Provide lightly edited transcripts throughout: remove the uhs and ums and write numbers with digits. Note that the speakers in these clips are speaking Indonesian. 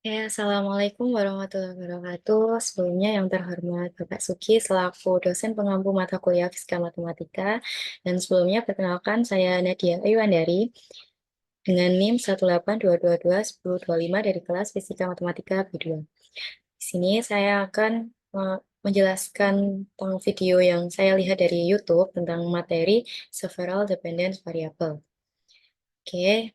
Assalamualaikum warahmatullahi wabarakatuh. Sebelumnya yang terhormat Bapak Suki selaku dosen pengampu mata kuliah Fisika Matematika. Dan sebelumnya perkenalkan saya Nadia Ayuandari dengan NIM 182221025 dari kelas Fisika Matematika B2. Di sini saya akan menjelaskan tentang video yang saya lihat dari YouTube tentang materi several dependent variable. Oke,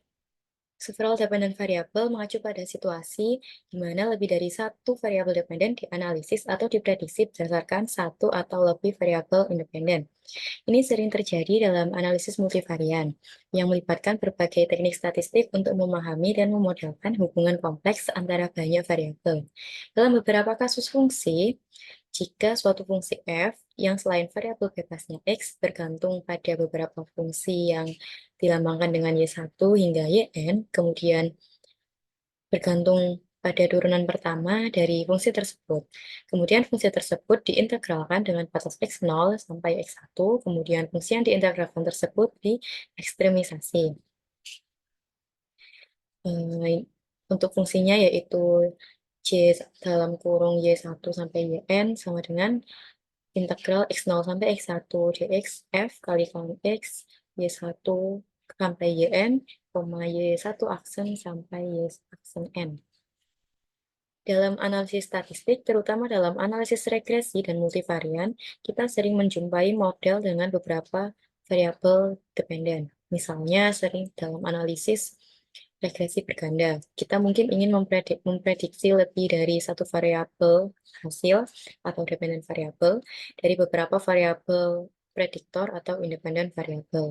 several dependent variable mengacu pada situasi di mana lebih dari satu variabel dependen dianalisis atau diprediksi berdasarkan satu atau lebih variabel independen. Ini sering terjadi dalam analisis multivarian yang melibatkan berbagai teknik statistik untuk memahami dan memodelkan hubungan kompleks antara banyak variabel. Dalam beberapa kasus fungsi, jika suatu fungsi f yang selain variabel bebasnya x bergantung pada beberapa fungsi yang dilambangkan dengan y1 hingga yn, kemudian bergantung pada turunan pertama dari fungsi tersebut. Kemudian fungsi tersebut diintegralkan dengan batas x0 sampai x1, kemudian fungsi yang diintegralkan tersebut diekstremisasi. Untuk fungsinya yaitu y dalam kurung y1 sampai yn sama dengan integral x0 sampai x1 dx f kali x y1 sampai yn, y1 aksen sampai y aksen n. Dalam analisis statistik, terutama dalam analisis regresi dan multivarian, kita sering menjumpai model dengan beberapa variabel dependen. Misalnya, sering dalam analisis regresi berganda, kita mungkin ingin memprediksi lebih dari satu variabel hasil atau dependen variabel dari beberapa variabel prediktor atau independen variabel.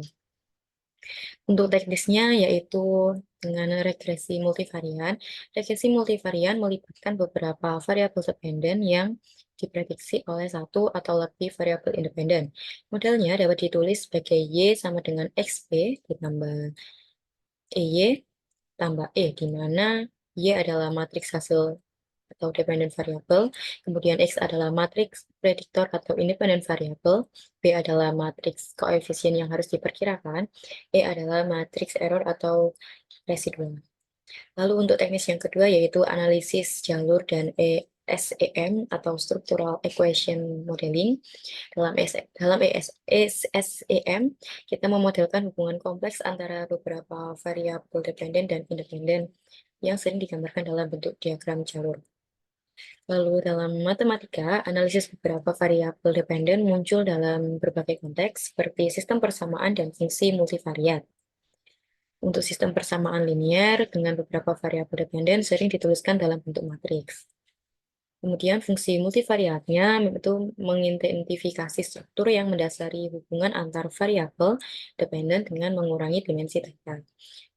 Untuk teknisnya yaitu dengan regresi multivarian. Regresi multivarian melibatkan beberapa variabel dependen yang diprediksi oleh satu atau lebih variabel independen. Modelnya dapat ditulis sebagai Y sama dengan XP ditambah EY tambah E, di mana Y adalah matriks hasil atau dependent variable, kemudian X adalah matriks prediktor atau independent variable, B adalah matriks koefisien yang harus diperkirakan, E adalah matriks error atau residual. Lalu untuk teknis yang kedua yaitu analisis jalur dan SEM atau Structural Equation Modeling. Dalam SEM, kita memodelkan hubungan kompleks antara beberapa variabel dependen dan independen yang sering digambarkan dalam bentuk diagram jalur. Lalu dalam matematika, analisis beberapa variabel dependen muncul dalam berbagai konteks seperti sistem persamaan dan fungsi multivariat. Untuk sistem persamaan linear dengan beberapa variabel dependen sering dituliskan dalam bentuk matriks. Kemudian fungsi multivariatnya itu mengidentifikasi struktur yang mendasari hubungan antar variabel dependen dengan mengurangi dimensi theta.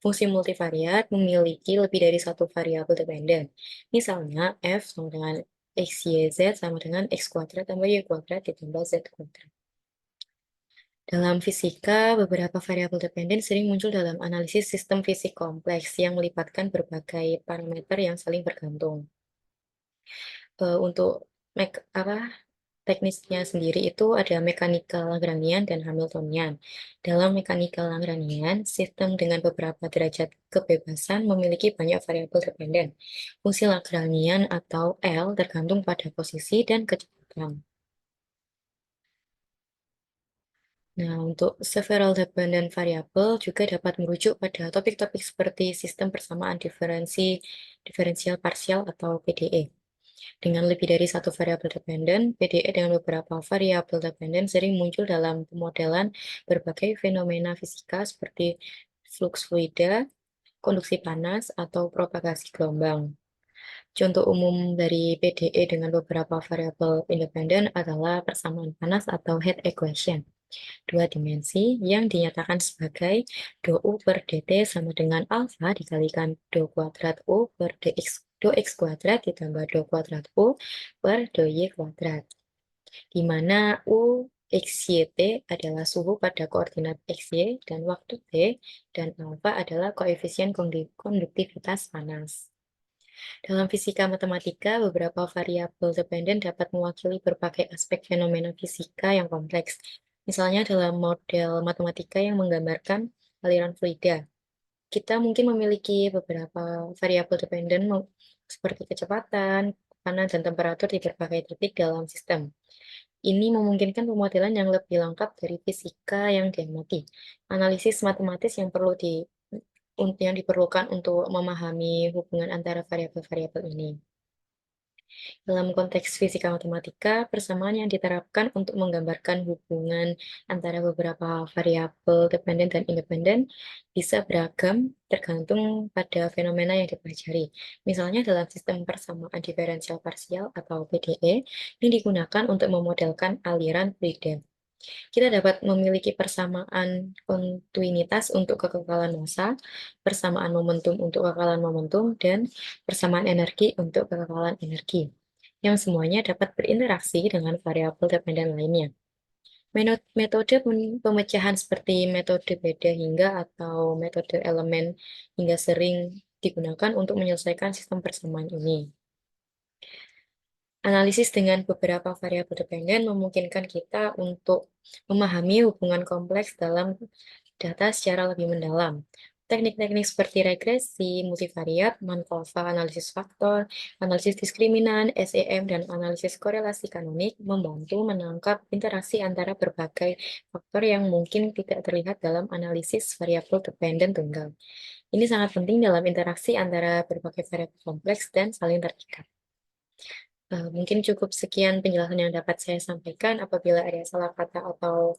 Fungsi multivariat memiliki lebih dari satu variabel dependen. Misalnya f sama dengan x, y, z sama dengan x kuadrat tambah y kuadrat ditambah z kuadrat. Dalam fisika, beberapa variabel dependen sering muncul dalam analisis sistem fisik kompleks yang melibatkan berbagai parameter yang saling bergantung. Untuk teknisnya sendiri itu ada mekanikal Lagrangian dan Hamiltonian. Dalam mekanikal Lagrangian, sistem dengan beberapa derajat kebebasan memiliki banyak variabel dependen. Fungsi Lagrangian atau L tergantung pada posisi dan kecepatan. Nah, untuk several dependent variable juga dapat merujuk pada topik-topik seperti sistem persamaan diferensial parsial atau PDE. Dengan lebih dari satu variabel dependen, PDE dengan beberapa variabel dependen sering muncul dalam pemodelan berbagai fenomena fisika seperti flux fluida, konduksi panas, atau propagasi gelombang. Contoh umum dari PDE dengan beberapa variabel independen adalah persamaan panas atau heat equation. Dua dimensi yang dinyatakan sebagai dou per dt sama dengan alfa dikalikan dou kuadrat u per dou x kuadrat ditambah dou kuadrat u per dou y kuadrat. Di mana u xyt adalah suhu pada koordinat xy dan waktu t, dan alfa adalah koefisien konduktivitas panas. Dalam fisika matematika, beberapa variabel dependen dapat mewakili berbagai aspek fenomena fisika yang kompleks. Misalnya dalam model matematika yang menggambarkan aliran fluida. kita mungkin memiliki beberapa variabel dependen seperti kecepatan, tekanan, dan temperatur di berbagai titik dalam sistem. Ini memungkinkan pemodelan yang lebih lengkap dari fisika yang diamati. Analisis matematis yang diperlukan untuk memahami hubungan antara variabel-variabel ini. Dalam konteks fisika matematika, persamaan yang diterapkan untuk menggambarkan hubungan antara beberapa variabel dependen dan independen bisa beragam tergantung pada fenomena yang dipelajari. Misalnya dalam sistem persamaan diferensial parsial atau PDE yang digunakan untuk memodelkan aliran fluida. Kita dapat memiliki persamaan kontinuitas untuk kekekalan massa, persamaan momentum untuk kekekalan momentum, dan persamaan energi untuk kekekalan energi, yang semuanya dapat berinteraksi dengan variabel dependen lainnya. Metode pemecahan seperti metode beda hingga atau metode elemen hingga sering digunakan untuk menyelesaikan sistem persamaan ini. Analisis dengan beberapa variabel dependen memungkinkan kita untuk memahami hubungan kompleks dalam data secara lebih mendalam. Teknik-teknik seperti regresi, multivariat, Markova, analisis faktor, analisis diskriminan, SEM, dan analisis korelasi kanonik membantu menangkap interaksi antara berbagai faktor yang mungkin tidak terlihat dalam analisis variabel dependen tunggal. Ini sangat penting dalam interaksi antara berbagai variabel kompleks dan saling terikat. Mungkin cukup sekian penjelasan yang dapat saya sampaikan. Apabila ada salah kata atau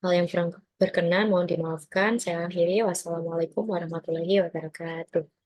hal yang kurang berkenan, mohon dimaafkan. Saya akhiri. Wassalamualaikum warahmatullahi wabarakatuh.